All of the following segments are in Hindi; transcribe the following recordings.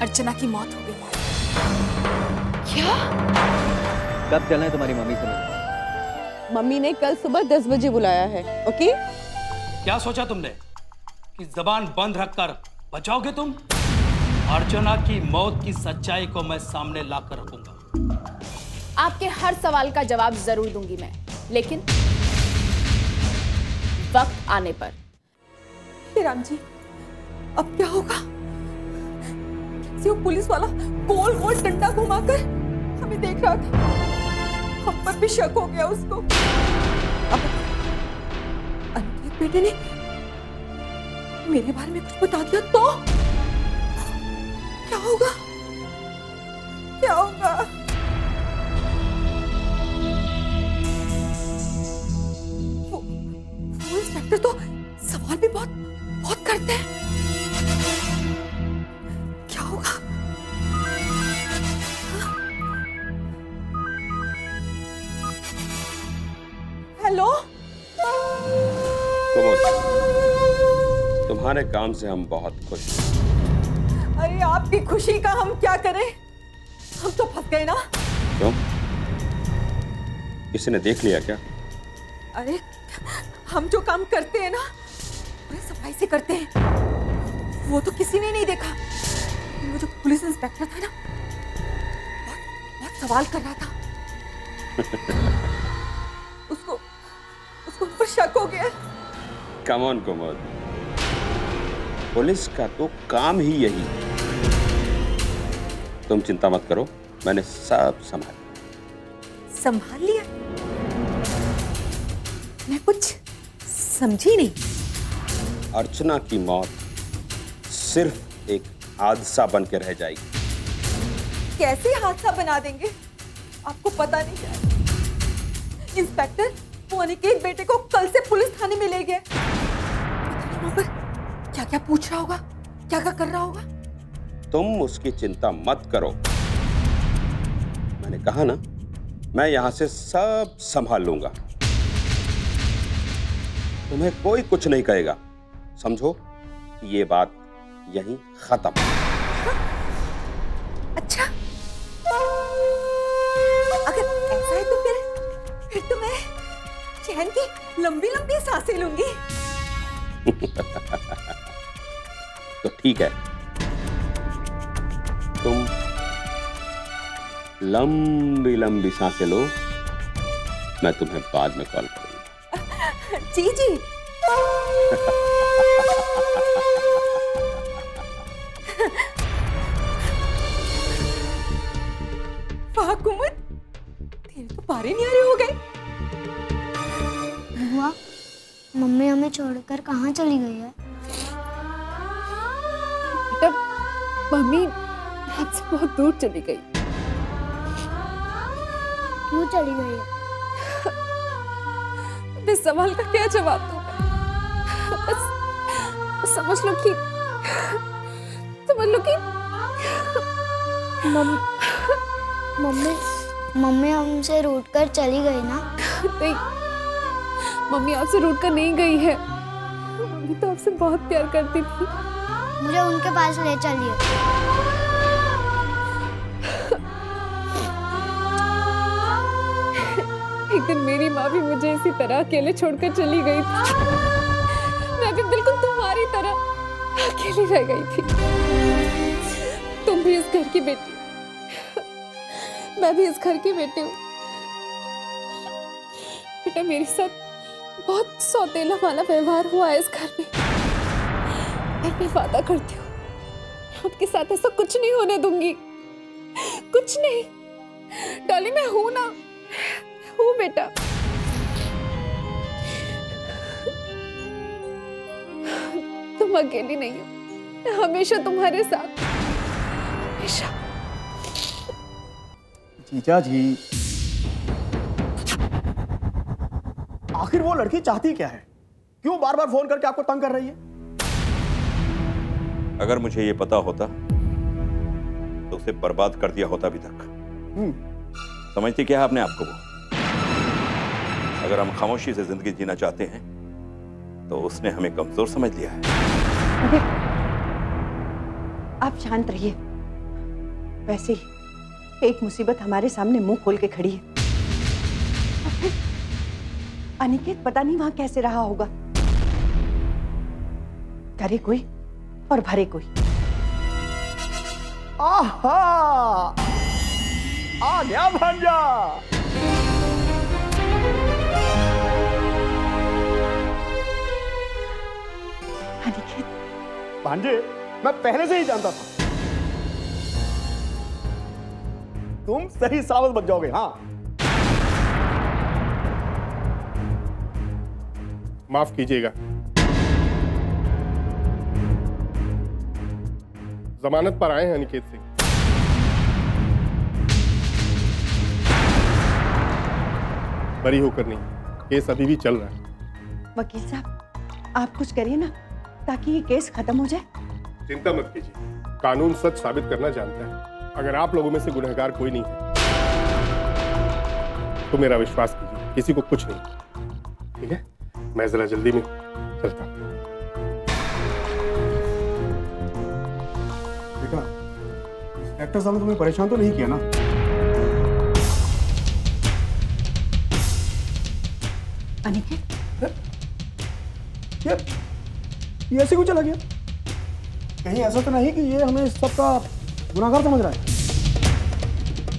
अर्चना की मौत हो गई। क्या? कब चलना है तुम्हारी मम्मी से मिलने? मम्मी ने कल सुबह 10 बजे बुलाया है। ओके? क्या सोचा तुमने कि जबान बंद रखकर बचाओगे तुम? अर्चना की मौत की सच्चाई को मैं सामने लाकर रखूंगा। आपके हर सवाल का जवाब जरूर दूंगी मैं, लेकिन वक्त आने पर। हे राम जी, अब क्या होगा? वो पुलिस वाला गोल गोल डंडा घुमाकर हमें देख रहा था, हम पर भी शक हो गया उसको। अब अनिकेत बेटे ने मेरे बारे में कुछ बता दिया तो क्या होगा? क्या होगा? वो इंस्पेक्टर तो सवाल भी बहुत करते हैं। क्या होगा? हेलो? तुम्हारे काम से हम बहुत खुश हैं। अरे आपकी खुशी का हम क्या करें? हम तो फंस गए ना। क्यों? किसी ने देख लिया क्या? अरे हम जो काम करते हैं ना पूरे सफाई से करते हैं, वो तो किसी ने नहीं देखा। वो जो पुलिस इंस्पेक्टर था ना, बहुत सवाल कर रहा था। उसको उन पर शक हो गया। कम ऑन कुमुद, पुलिस का तो काम ही यही। तुम चिंता मत करो, मैंने सब संभाल लिया। मैं कुछ समझी नहीं। अर्चना की मौत सिर्फ एक हादसा बन के रह जाएगी। कैसे हादसा बना देंगे? आपको पता नहीं क्या? इंस्पेक्टर वो अनिकेत बेटे को कल से पुलिस थाने में ले गए। वहां पर क्या क्या पूछ रहा होगा, क्या क्या कर रहा होगा। तुम उसकी चिंता मत करो, मैंने कहा ना, मैं यहां से सब संभाल लूंगा। तुम्हें कोई कुछ नहीं कहेगा, समझो ये बात यहीं खत्म। अच्छा, अगर ऐसा है तो फिर तो मैं चैन की लंबी लंबी सांसें लूंगी। तो ठीक है, तुम लंबी लंबी सांसें लो, मैं तुम्हें बाद में कॉल करूंगा। जी जी। वाह कुमुद, तेरे तो पारे न्यारे हो गए। बुआ, मम्मी हमें छोड़कर कहाँ चली गई है? बेटा, मम्मी आपसे बहुत दूर चली गई। क्यों चली गई है? इस सवाल का क्या जवाब दूंगा? बस समझ लो कि मम्मी हमसे रूठ कर चली गई ना? नहीं, मम्मी आपसे रूठ कर नहीं गई है। मम्मी तो आपसे बहुत प्यार करती थी। मुझे उनके पास ले चलिए। एक दिन मेरी माँ भी मुझे इसी तरह अकेले छोड़कर चली गई थी। मैं भी बिल्कुल तुम्हारी तरह अकेली रह गई थी। तुम भी इस घर की बेटी, मैं भी इस घर की बेटी हूँ। बेटा, मेरे साथ बहुत सौतेला वाला व्यवहार हुआ है इस घर में। मैं वादा करती हूँ आपके साथ ऐसा कुछ नहीं होने दूंगी, कुछ नहीं। डॉली, मैं हूं ना, हूं बेटा। तुम अकेली नहीं हो, मैं हमेशा तुम्हारे साथ, हमेशा। जीजा जी, आखिर वो लड़की चाहती क्या है? क्यों बार बार फोन करके आपको तंग कर रही है? अगर मुझे ये पता होता तो उसे बर्बाद कर दिया होता अभी तक। समझती क्या है आपने आपको? वो अगर हम खामोशी से जिंदगी जीना चाहते हैं तो उसने हमें कमजोर समझ लिया है। आप शांत रहिए, वैसे ही एक मुसीबत हमारे सामने मुंह खोल के खड़ी है। और फिर अनिकेत पता नहीं वहां कैसे रहा होगा। करे कोई और भरे कोई। आहा, आ गया भांजा। अनिकेत, भांजे, मैं पहले से ही जानता था तुम सही साबित बच जाओगे। हाँ, माफ कीजिएगा, जमानत पर आए हैं अनिकेत सिंह। बरी होकर नहीं, केस अभी भी चल रहा है। वकील साहब, आप कुछ करिए ना ताकि ये केस खत्म हो जाए। चिंता मत कीजिए, कानून सच साबित करना जानता है। अगर आप लोगों में से गुनहगार कोई नहीं है तो मेरा विश्वास कीजिए, किसी को कुछ नहीं। ठीक है, मैं जरा जल्दी में चलता हूं। बेटा, इंस्पेक्टर साहब ने तुम्हें परेशान तो नहीं किया ना? अनिकेत, ये ऐसे क्यों चला गया? कहीं ऐसा तो नहीं कि ये हमें इस सबका गुनाहगार समझ रहा है?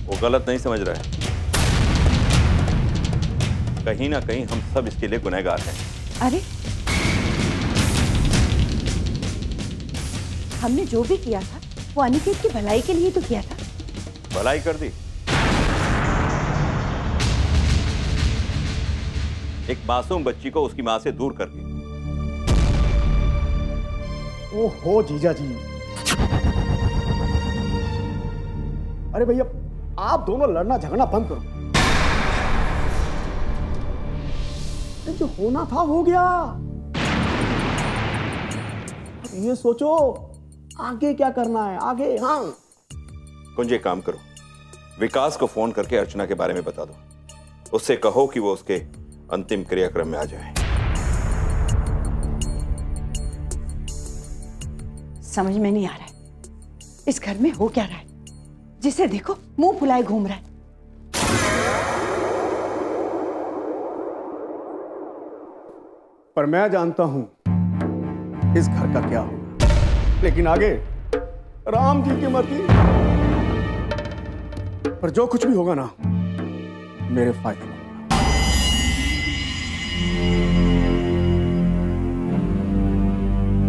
वो गलत नहीं समझ रहा है। कहीं ना कहीं हम सब इसके लिए गुनहगार हैं। अरे, हमने जो भी किया था वो अनिकेत की भलाई के लिए तो किया था। भलाई कर दी। एक मासूम बच्ची को उसकी मां से दूर करके। ओहो जीजा जी, अरे भैया, आप दोनों लड़ना झगड़ना बंद करो। जो होना था हो गया। ये सोचो आगे क्या करना है आगे। हाँ, कुंज, एक काम करो, विकास को फोन करके अर्चना के बारे में बता दो। उससे कहो कि वो उसके अंतिम क्रियाक्रम में आ जाए। समझ में नहीं आ रहा है इस घर में हो क्या रहा है। जिसे देखो मुंह फुलाए घूम रहा है। पर मैं जानता हूं इस घर का क्या होगा। लेकिन आगे राम जी की मर्जी। पर जो कुछ भी होगा ना, मेरे फायदे में।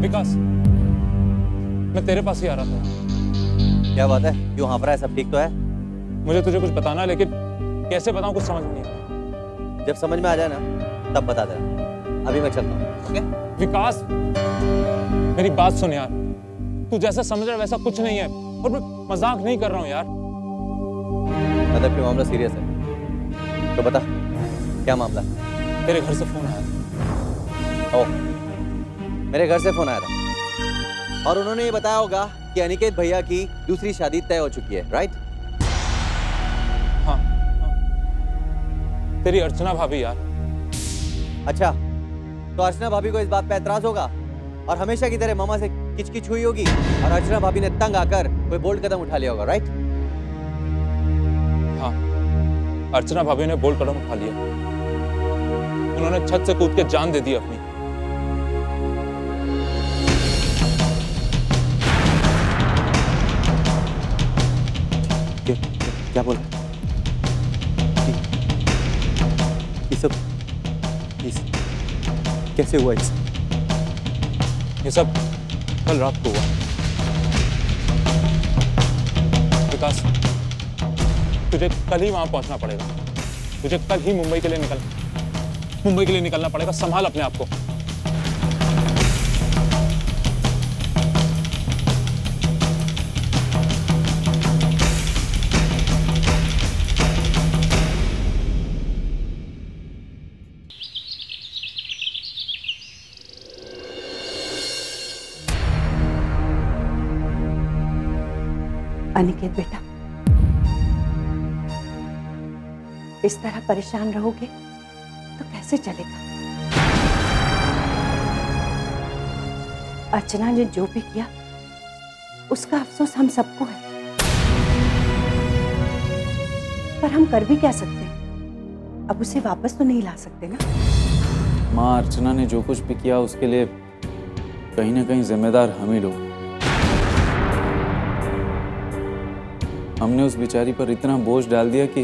विकास, मैं तेरे पास ही आ रहा था। क्या बात है, क्यों हाँफ रहा है? सब ठीक तो है? मुझे तुझे कुछ बताना है, लेकिन कैसे बताऊं कुछ समझ में नहीं आ रहा। जब समझ में आ जाए ना तब बता देना। अभी मैं चलता हूँ। ओके? विकास, मेरी बात सुन यार। तू जैसा समझ रहा है वैसा कुछ नहीं है, और मैं मजाक नहीं कर रहा हूँ यार। मतलब कि मामला सीरियस है तो बता, क्या मामला है? तेरे घर से फोन आया था। ओह, मेरे घर से फोन आया था और उन्होंने ये बताया होगा कि अनिकेत भैया की दूसरी शादी तय हो चुकी है, राइट? हाँ, तेरी अर्चना भाभी यार। अच्छा, तो अर्चना भाभी को इस बात पे एतराज होगा और हमेशा की तरह मामा से किचकिच हुई होगी और अर्चना भाभी ने तंग आकर कोई बोल्ड कदम उठा लिया होगा, राइट? हाँ, अर्चना भाभी ने बोल्ड कदम उठा लिया। उन्होंने छत से कूद के जान दे दी अपनी। क्या बोला? ये सब कैसे हुआ? ये सब कल रात को हुआ। विकास, तुझे कल ही वहां पहुंचना पड़ेगा। तुझे कल ही मुंबई के लिए निकलना पड़ेगा। संभाल अपने आप को। अनिकेत बेटा, इस तरह परेशान रहोगे तो कैसे चलेगा? अर्चना ने जो भी किया उसका अफसोस हम सबको है। पर हम कर भी क्या सकते हैं? अब उसे वापस तो नहीं ला सकते ना। माँ, अर्चना ने जो कुछ भी किया उसके लिए कहीं ना कहीं जिम्मेदार हम ही लोग। हमने उस बेचारी पर इतना बोझ डाल दिया कि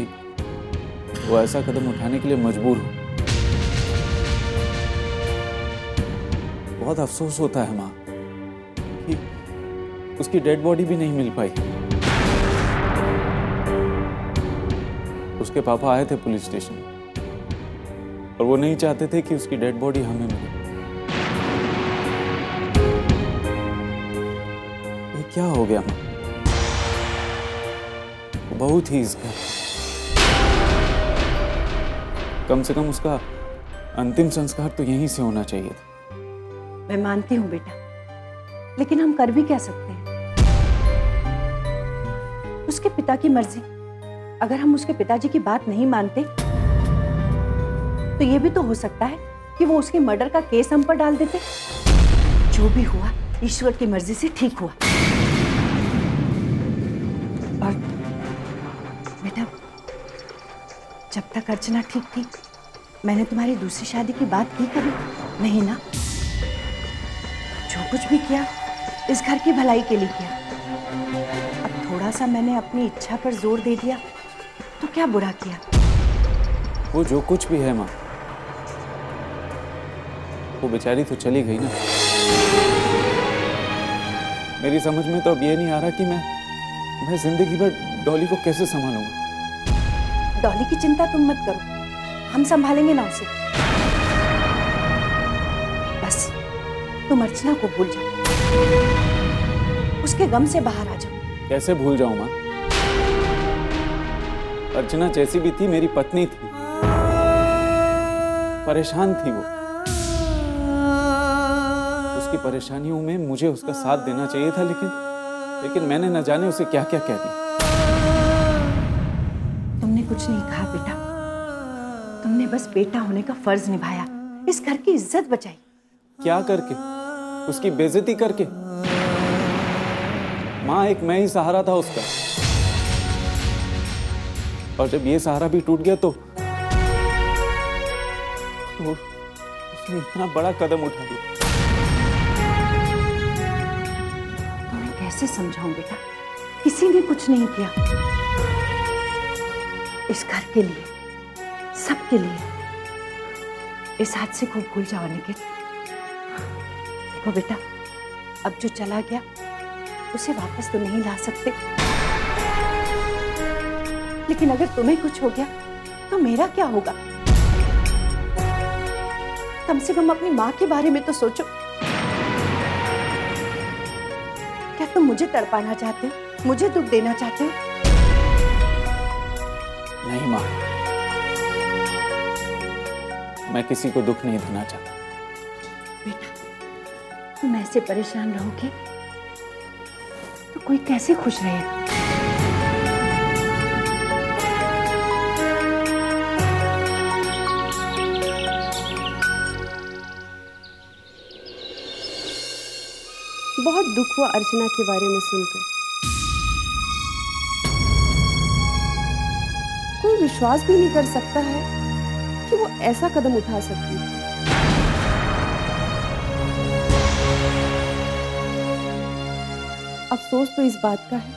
वो ऐसा कदम उठाने के लिए मजबूर हो। बहुत अफसोस होता है माँ कि उसकी डेड बॉडी भी नहीं मिल पाई। उसके पापा आए थे पुलिस स्टेशन और वो नहीं चाहते थे कि उसकी डेड बॉडी हमें मिले। ये क्या हो गया माँ? वो बहुत ही इस घर, कम से कम उसका अंतिम संस्कार तो यहीं से होना चाहिए था। मैं मानती हूँ बेटा, लेकिन हम कर भी क्या सकते हैं? उसके पिता की मर्जी। अगर हम उसके पिताजी की बात नहीं मानते तो ये भी तो हो सकता है कि वो उसके मर्डर का केस हम पर डाल देते। जो भी हुआ ईश्वर की मर्जी से ठीक हुआ। और बेटा, जब तक अर्चना ठीक थी मैंने तुम्हारी दूसरी शादी की बात की कभी? नहीं ना। जो कुछ भी किया इस घर की भलाई के लिए किया। अब थोड़ा सा मैंने अपनी इच्छा पर जोर दे दिया तो क्या बुरा किया? वो जो कुछ भी है माँ, वो बेचारी तो चली गई ना। मेरी समझ में तो अब ये नहीं आ रहा कि मैं जिंदगी भर डॉली को कैसे संभालूंगा। डॉली की चिंता तुम मत करो, हम संभालेंगे ना उसे। बस तुम अर्चना को भूल जाओ, उसके गम से बाहर आ जाओ। कैसे भूल जाऊं माँ? अर्चना जैसी भी थी मेरी पत्नी थी, परेशान थी वो। उसकी परेशानियों में मुझे उसका साथ देना चाहिए था, लेकिन मैंने न जाने उसे क्या क्या कह दिया। तुमने कुछ नहीं कहा बेटा, तुमने बस बेटा होने का फर्ज निभाया, इस घर की इज्जत बचाई। क्या करके? उसकी बेइज्जती करके? माँ, एक मैं ही सहारा था उसका, और जब ये सहारा भी टूट गया तो उसने इतना बड़ा कदम उठा दिया। तुम्हें कैसे समझाऊं बेटा, किसी ने कुछ नहीं किया। इस घर के लिए, सबके लिए। इस हादसे को भूल जाओ अनिकेत। देखो बेटा, अब जो चला गया उसे वापस तो नहीं ला सकते, लेकिन अगर तुम्हें कुछ हो गया तो मेरा क्या होगा? कम से कम अपनी माँ के बारे में तो सोचो। क्या तुम मुझे तड़पाना चाहते हो, मुझे दुख देना चाहते हो? नहीं माँ, मैं किसी को दुख नहीं देना चाहता। बेटा, तुम ऐसे परेशान रहोगे तो कोई कैसे खुश रहेगा? बहुत दुख हुआ अर्चना के बारे में सुनकर। कोई विश्वास भी नहीं कर सकता है कि वो ऐसा कदम उठा सकती है। अफसोस तो इस बात का है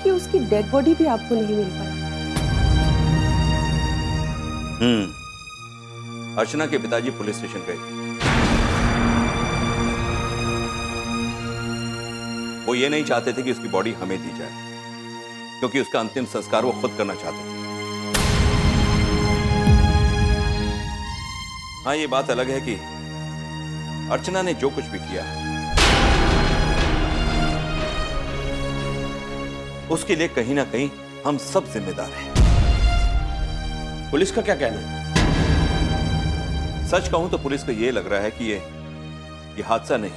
कि उसकी डेड बॉडी भी आपको नहीं मिल पाई। अर्चना के पिताजी पुलिस स्टेशन गए। वो ये नहीं चाहते थे कि उसकी बॉडी हमें दी जाए, क्योंकि उसका अंतिम संस्कार वो खुद करना चाहते थे। हाँ, ये बात अलग है कि अर्चना ने जो कुछ भी किया उसके लिए कहीं ना कहीं हम सब जिम्मेदार हैं। पुलिस का क्या कहना है? सच कहूं तो पुलिस को यह लग रहा है कि ये हादसा नहीं,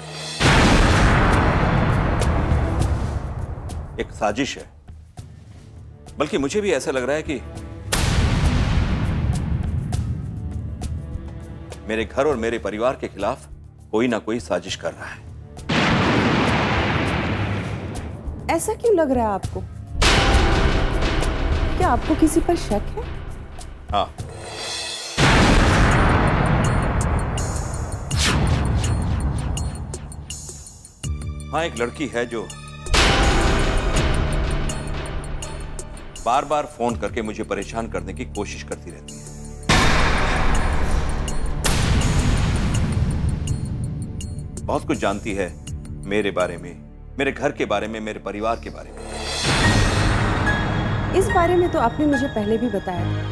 एक साजिश है। बल्कि मुझे भी ऐसा लग रहा है कि मेरे घर और मेरे परिवार के खिलाफ कोई ना कोई साजिश कर रहा है। ऐसा क्यों लग रहा है आपको? क्या आपको किसी पर शक है? हाँ, हाँ, एक लड़की है जो बार बार फोन करके मुझे परेशान करने की कोशिश करती रहती है। बहुत कुछ जानती है मेरे बारे में, मेरे घर के बारे में, मेरे परिवार के बारे में। इस बारे में तो आपने मुझे पहले भी बताया था।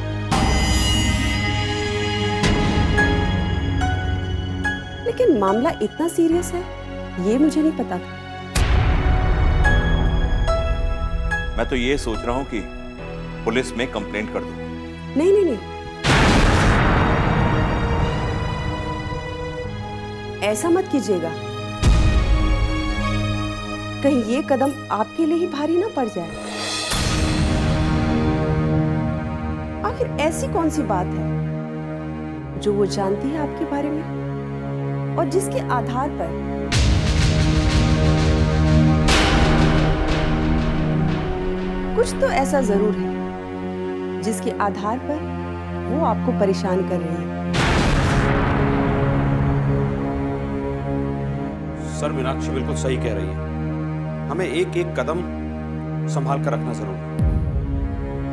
लेकिन मामला इतना सीरियस है ये मुझे नहीं पता था। मैं तो ये सोच रहा हूं कि पुलिस में कंप्लेंट कर दूं। नहीं नहीं नहीं, ऐसा मत कीजिएगा। कहीं ये कदम आपके लिए ही भारी ना पड़ जाए। आखिर ऐसी कौन सी बात है जो वो जानती है आपके बारे में और जिसके आधार पर कुछ तो ऐसा जरूर है जिसके आधार पर वो आपको परेशान कर रही है। सर, मीनाक्षी बिल्कुल सही कह रही है। हमें एक एक कदम संभाल कर रखना जरूरी है।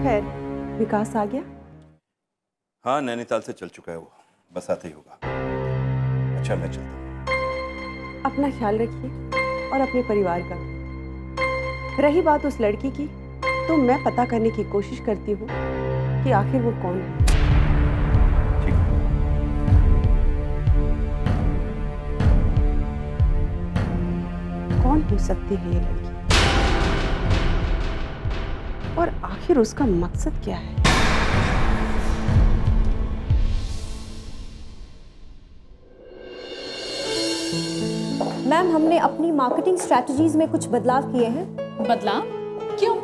खैर, विकास आ गया? हाँ, नैनीताल से चल चुका है वो, बस आते ही होगा। अच्छा, मैं चलता हूँ। अपना ख्याल रखिए और अपने परिवार का। रही बात उस लड़की की, तो मैं पता करने की कोशिश करती हूँ कि आखिर वो कौन है। कौन हो सकती है ये लड़की और आखिर उसका मकसद क्या है? मैम, हमने अपनी मार्केटिंग स्ट्रेटजीज में कुछ बदलाव किए हैं। बदलाव? क्यों?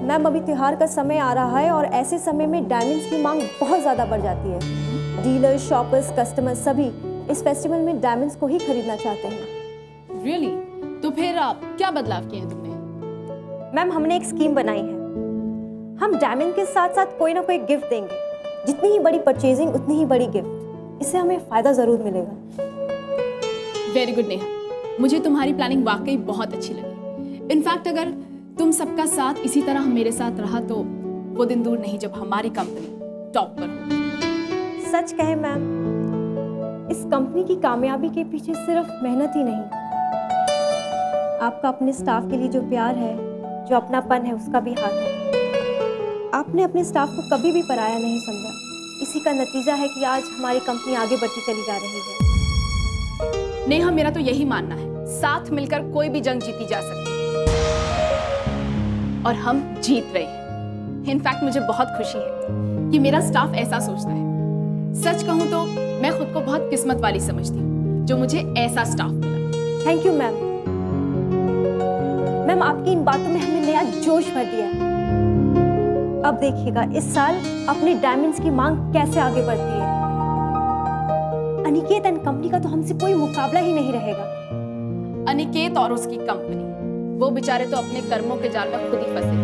मैम, अभी त्योहार का समय आ रहा है और ऐसे समय में डायमंड्स की मांग बहुत ज़्यादा बढ़ जाती है। डीलर्स, शॉपर्स, कस्टमर्स सभी इस फेस्टिवल में डायमंड्स को ही खरीदना चाहते हैं। रियली? तो फिर आप क्या बदलाव किए हैं तुमने? मैम, हमने एक स्कीम बनाई है। हम डायमंड के साथ साथ कोई ना कोई गिफ्ट देंगे। जितनी ही बड़ी परचेजिंग उतनी ही बड़ी गिफ्ट। इससे हमें फ़ायदा ज़रूर मिलेगा। वेरी गुड नेहा, मुझे तुम्हारी प्लानिंग वाकई बहुत अच्छी लगी। इनफैक्ट अगर तुम सबका साथ इसी तरह मेरे साथ रहा तो वो दिन दूर नहीं जब हमारी कंपनी टॉप पर होगी। सच कहे मैम, इस कंपनी की कामयाबी के पीछे सिर्फ मेहनत ही नहीं, आपका अपने स्टाफ के लिए जो प्यार है, जो अपनापन है, उसका भी हाथ है। आपने अपने स्टाफ को कभी भी पराया नहीं समझा। इसी का नतीजा है कि आज हमारी कंपनी आगे बढ़ती चली जा रही है। नेहा, मेरा तो यही मानना है, साथ मिलकर कोई भी जंग जीती जा सकती है और हम जीत रहे हैं। इनफैक्ट मुझे बहुत खुशी है कि मेरा स्टाफ ऐसा सोचता है। सच कहूं तो मैं खुद को बहुत किस्मत वाली समझती हूँ जो मुझे ऐसा स्टाफ मिला। Thank you ma'am. मैम, आपकी इन बातों में हमें नया जोश भर दिया। अब देखिएगा इस साल अपने डायमंड्स की मांग कैसे आगे बढ़ती है। अनिकेत एंड कंपनी का तो हमसे कोई मुकाबला ही नहीं रहेगा। अनिकेत और उसकी कंपनी, वो बेचारे तो अपने कर्मों के जाल में खुद ही फंसे।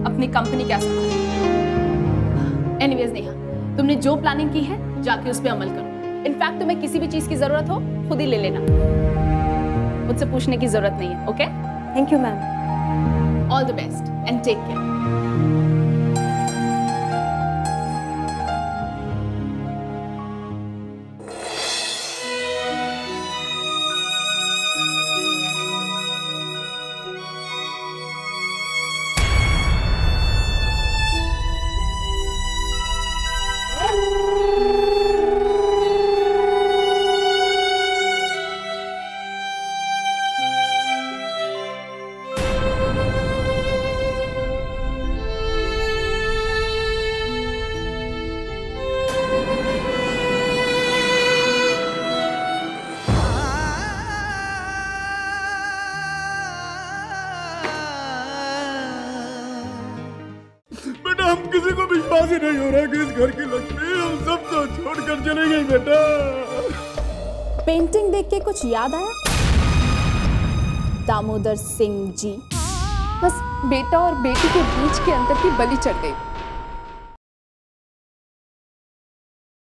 अपनी कंपनी क्या संभाले। एनीवेज नेहा, तुमने जो प्लानिंग की है जाके उस पर अमल करो। इनफैक्ट तुम्हें किसी भी चीज की जरूरत हो खुद ही ले लेना, मुझसे पूछने की जरूरत नहीं है। Okay? Thank you ma'am. All the best and take care. हम किसी को विश्वास ही नहीं हो रहा कि इस घर की लक्ष्मी हम सब तो छोड़कर चली गई बेटा। पेंटिंग देख के कुछ याद आया? दामोदर सिंह जी। बस बेटा और बेटी के बीच के अंतर की बलि चढ़ गई।